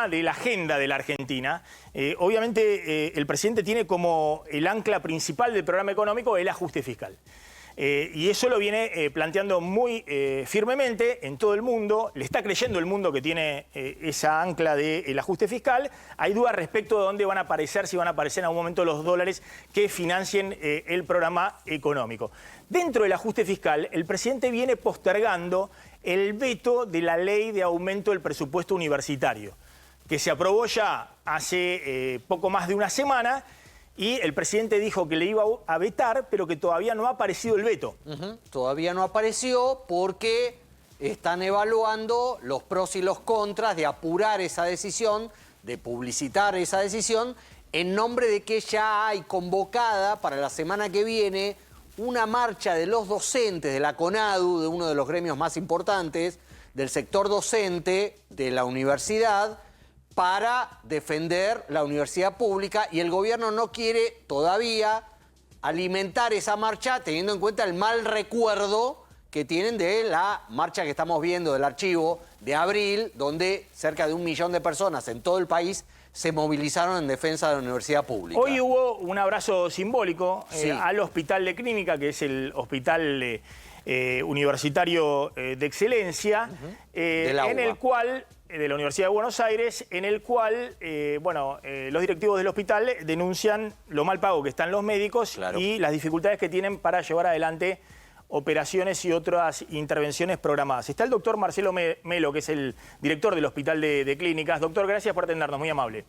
tema de la agenda de la Argentina. Obviamente el presidente tiene como el ancla principal del programa económico el ajuste fiscal. Y eso lo viene planteando muy firmemente en todo el mundo. Le está creyendo el mundo que tiene esa ancla del ajuste fiscal. Hay dudas respecto de dónde van a aparecer, si van a aparecer en algún momento los dólares que financien el programa económico. Dentro del ajuste fiscal, el presidente viene postergando el veto de la ley de aumento del presupuesto universitario, que se aprobó ya hace poco más de una semana. Y el presidente dijo que le iba a vetar, pero que todavía no ha aparecido el veto. Todavía no apareció porque están evaluando los pros y los contras de apurar esa decisión, de publicitar esa decisión, en nombre de que ya hay convocada para la semana que viene una marcha de los docentes de la CONADU, de uno de los gremios más importantes del sector docente de la universidad, para defender la universidad pública, y el gobierno no quiere todavía alimentar esa marcha teniendo en cuenta el mal recuerdo que tienen de la marcha que estamos viendo del archivo de abril, donde cerca de 1 millón de personas en todo el país se movilizaron en defensa de la universidad pública. Hoy hubo un abrazo simbólico al Hospital de Clínica, que es el hospital universitario de excelencia, en el cual... de la Universidad de Buenos Aires, en el cual los directivos del hospital denuncian lo mal pago que están los médicos y las dificultades que tienen para llevar adelante operaciones y otras intervenciones programadas. Está el doctor Marcelo Melo, que es el director del Hospital de Clínicas. Doctor, gracias por atendernos, muy amable.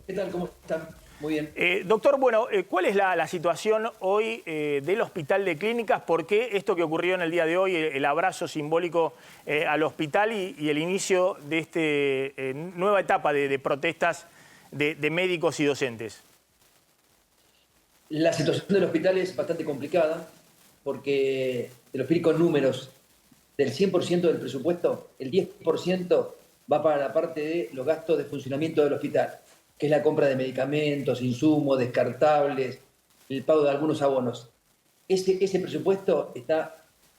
¿Qué tal? ¿Cómo están? Muy bien. Doctor, ¿cuál es la situación hoy del Hospital de Clínicas? ¿Por qué esto que ocurrió en el día de hoy, el abrazo simbólico al hospital y el inicio de esta nueva etapa de protestas de médicos y docentes? La situación del hospital es bastante complicada porque, te lo explico en números, del 100% del presupuesto, el 10% va para la parte de los gastos de funcionamiento del hospital, que es la compra de medicamentos, insumos, descartables, el pago de algunos abonos. Ese presupuesto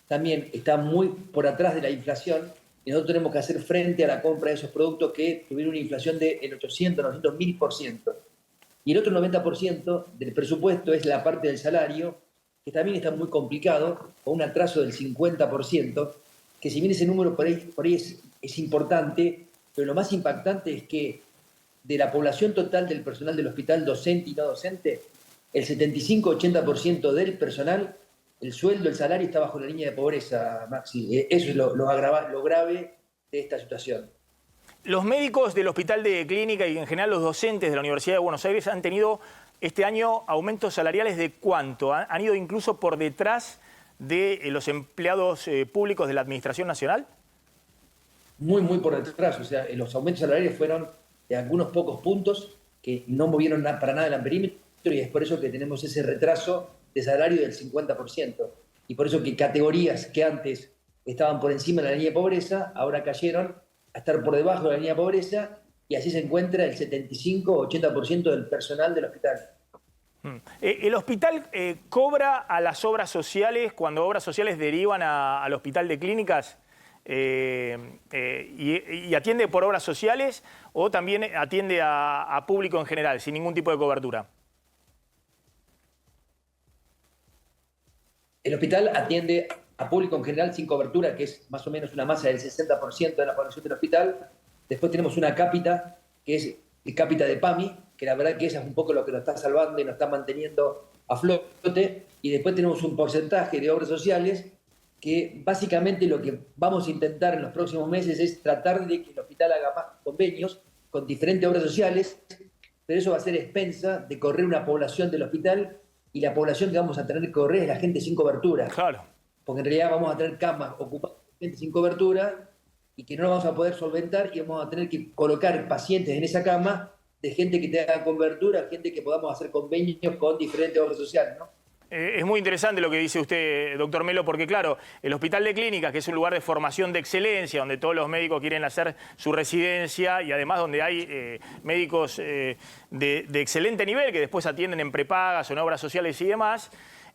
también está muy por atrás de la inflación y nosotros tenemos que hacer frente a la compra de esos productos que tuvieron una inflación del 800, 900, 1000%. Y el otro 90% del presupuesto es la parte del salario, que también está muy complicado, con un atraso del 50%, que si bien ese número por ahí es importante, pero lo más impactante es que de la población total del personal del hospital, docente y no docente, el 75-80% del personal, el sueldo, el salario está bajo la línea de pobreza, Maxi. Eso es lo grave de esta situación. Los médicos del Hospital de Clínica y en general los docentes de la Universidad de Buenos Aires han tenido este año aumentos salariales de ¿cuánto? ¿Han ido incluso por detrás de los empleados públicos de la Administración Nacional? Muy por detrás. O sea, los aumentos salariales fueron de algunos pocos puntos que no movieron para nada el amperímetro, y es por eso que tenemos ese retraso de salario del 50%. Y por eso que categorías que antes estaban por encima de la línea de pobreza, ahora cayeron a estar por debajo de la línea de pobreza, y así se encuentra el 75-80% del personal del hospital. ¿El hospital cobra a las obras sociales cuando obras sociales derivan al Hospital de Clínicas? ¿Y atiende por obras sociales o también atiende a público en general, sin ningún tipo de cobertura? El hospital atiende a público en general sin cobertura, que es más o menos una masa del 60% de la población del hospital. Después tenemos una cápita, que es el cápita de PAMI, que la verdad que esa es un poco lo que nos está salvando y nos está manteniendo a flote. Y después tenemos un porcentaje de obras sociales, que básicamente lo que vamos a intentar en los próximos meses es tratar de que el hospital haga más convenios con diferentes obras sociales, pero eso va a ser a expensa de correr una población del hospital, y la población que vamos a tener que correr es la gente sin cobertura. Claro. Porque en realidad vamos a tener camas ocupadas por gente sin cobertura y que no lo vamos a poder solventar, y vamos a tener que colocar pacientes en esa cama de gente que tenga cobertura, gente que podamos hacer convenios con diferentes obras sociales, ¿no? Es muy interesante lo que dice usted, doctor Melo, porque claro, el Hospital de Clínicas, que es un lugar de formación de excelencia, donde todos los médicos quieren hacer su residencia y además donde hay médicos de excelente nivel que después atienden en prepagas o en obras sociales y demás,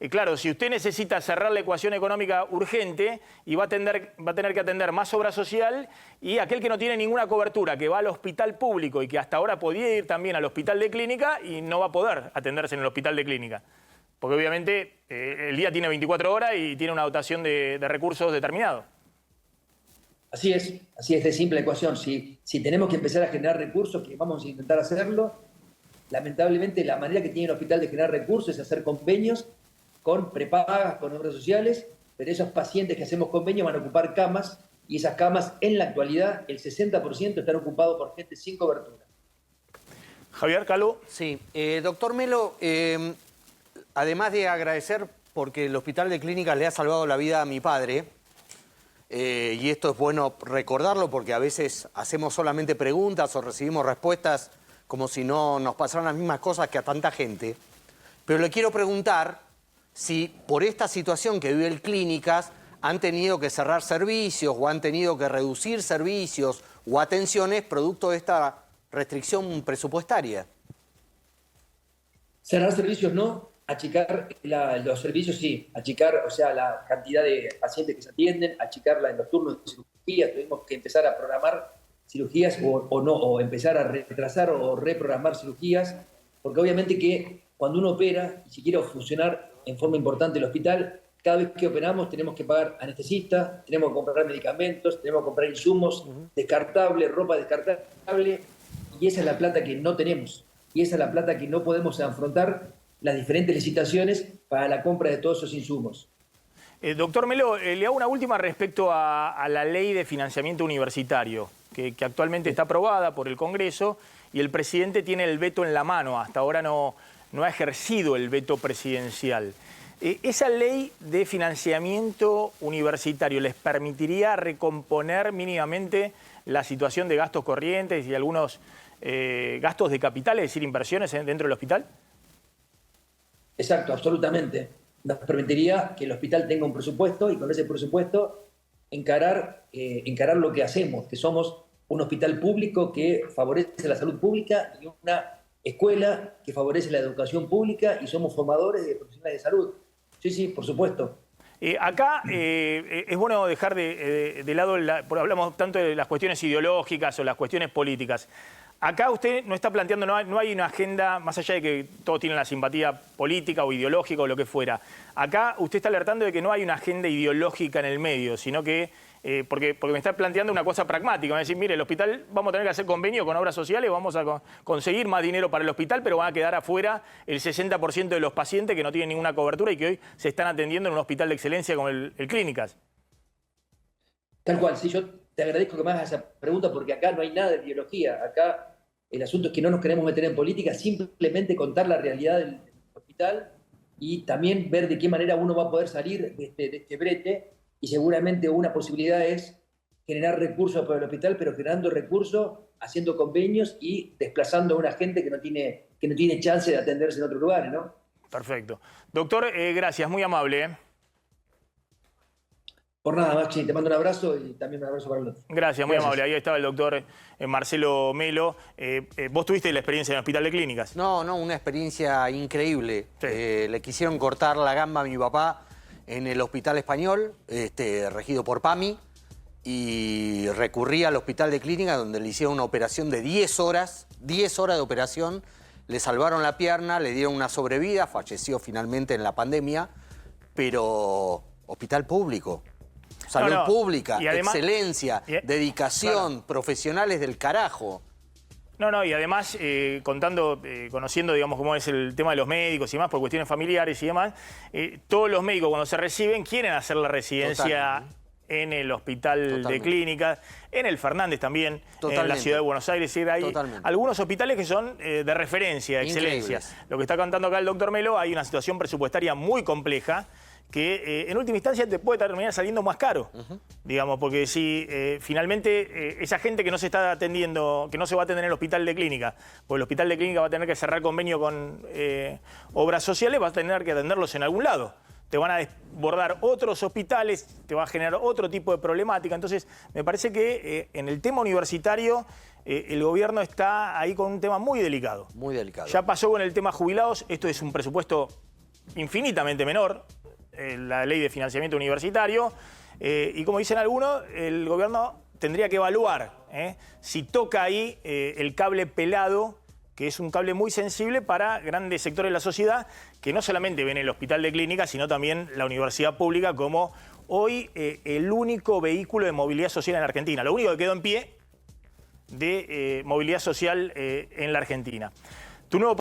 claro, si usted necesita cerrar la ecuación económica urgente y va a tener que atender más obra social, y aquel que no tiene ninguna cobertura, que va al hospital público y que hasta ahora podía ir también al hospital de clínica y no va a poder atenderse en el hospital de clínica. Porque obviamente el día tiene 24 horas y tiene una dotación de recursos determinado. Así es de simple ecuación. Si tenemos que empezar a generar recursos, que vamos a intentar hacerlo, lamentablemente la manera que tiene el hospital de generar recursos es hacer convenios con prepagas, con obras sociales, pero esos pacientes que hacemos convenios van a ocupar camas, y esas camas en la actualidad, el 60% están ocupados por gente sin cobertura. Javier, Calvo. Sí, doctor Melo, además de agradecer porque el Hospital de Clínicas le ha salvado la vida a mi padre, y esto es bueno recordarlo porque a veces hacemos solamente preguntas o recibimos respuestas como si no nos pasaran las mismas cosas que a tanta gente, pero le quiero preguntar si por esta situación que vive el Clínicas han tenido que cerrar servicios o han tenido que reducir servicios o atenciones producto de esta restricción presupuestaria. Cerrar servicios no, achicar los servicios sí, achicar, o sea, la cantidad de pacientes que se atienden, achicarla en los turnos de cirugía. Tuvimos que empezar a programar cirugías o no, o empezar a retrasar o reprogramar cirugías, porque obviamente que cuando uno opera y si quiere funcionar en forma importante el hospital, cada vez que operamos tenemos que pagar anestesista, tenemos que comprar medicamentos, tenemos que comprar insumos descartables, ropa descartable, y esa es la plata que no tenemos, y esa es la plata que no podemos afrontar las diferentes licitaciones para la compra de todos esos insumos. Doctor Melo, le hago una última respecto a la ley de financiamiento universitario, que actualmente está aprobada por el Congreso y el presidente tiene el veto en la mano. Hasta ahora no ha ejercido el veto presidencial. ¿Esa ley de financiamiento universitario les permitiría recomponer mínimamente la situación de gastos corrientes y algunos gastos de capital, es decir, inversiones dentro del hospital? Exacto, absolutamente. Nos permitiría que el hospital tenga un presupuesto y con ese presupuesto encarar lo que hacemos, que somos un hospital público que favorece la salud pública y una escuela que favorece la educación pública, y somos formadores de profesionales de salud. Sí, por supuesto. Acá es bueno dejar de lado, porque hablamos tanto de las cuestiones ideológicas o las cuestiones políticas. Acá usted no está planteando, no hay una agenda, más allá de que todos tienen la simpatía política o ideológica o lo que fuera. Acá usted está alertando de que no hay una agenda ideológica en el medio, sino que, porque me está planteando una cosa pragmática. Va a decir, mire, el hospital vamos a tener que hacer convenio con obras sociales, vamos a conseguir más dinero para el hospital, pero van a quedar afuera el 60% de los pacientes que no tienen ninguna cobertura y que hoy se están atendiendo en un hospital de excelencia como el Clínicas. Tal cual, sí, yo te agradezco que me hagas esa pregunta porque acá no hay nada de ideología. Acá el asunto es que no nos queremos meter en política, simplemente contar la realidad del hospital y también ver de qué manera uno va a poder salir de este brete, y seguramente una posibilidad es generar recursos para el hospital, pero generando recursos, haciendo convenios y desplazando a una gente que no tiene chance de atenderse en otros lugares, ¿no? Perfecto. Doctor, gracias, muy amable. Por nada, Maxi, te mando un abrazo y también un abrazo para el otro. Gracias, muy amable. Ahí estaba el doctor Marcelo Melo. ¿Vos tuviste la experiencia en el Hospital de Clínicas? No, una experiencia increíble. Sí. Le quisieron cortar la gamba a mi papá en el Hospital Español, regido por PAMI, y recurrí al Hospital de Clínicas donde le hicieron una operación de 10 horas de operación, le salvaron la pierna, le dieron una sobrevida, falleció finalmente en la pandemia, pero hospital público. Salud pública, y además, excelencia, dedicación, profesionales del carajo. Y además, conociendo, digamos, cómo es el tema de los médicos y demás, por cuestiones familiares y demás, todos los médicos cuando se reciben quieren hacer la residencia en el Hospital de Clínicas, en el Fernández también, en la Ciudad de Buenos Aires. Hay algunos hospitales que son de referencia, de excelencia. Lo que está contando acá el doctor Melo, hay una situación presupuestaria muy compleja, que en última instancia te puede terminar saliendo más caro, digamos, porque si finalmente esa gente que no se está atendiendo, que no se va a atender en el Hospital de Clínica, porque el Hospital de Clínica va a tener que cerrar convenio con obras sociales, va a tener que atenderlos en algún lado. Te van a desbordar otros hospitales, te va a generar otro tipo de problemática. Entonces, me parece que en el tema universitario el gobierno está ahí con un tema muy delicado. Muy delicado. Ya pasó con el tema jubilados, esto es un presupuesto infinitamente menor, la ley de financiamiento universitario, y como dicen algunos, el gobierno tendría que evaluar si toca ahí el cable pelado, que es un cable muy sensible para grandes sectores de la sociedad, que no solamente ven el hospital de clínicas, sino también la universidad pública como hoy el único vehículo de movilidad social en la Argentina, lo único que quedó en pie de movilidad social en la Argentina. Tu nuevo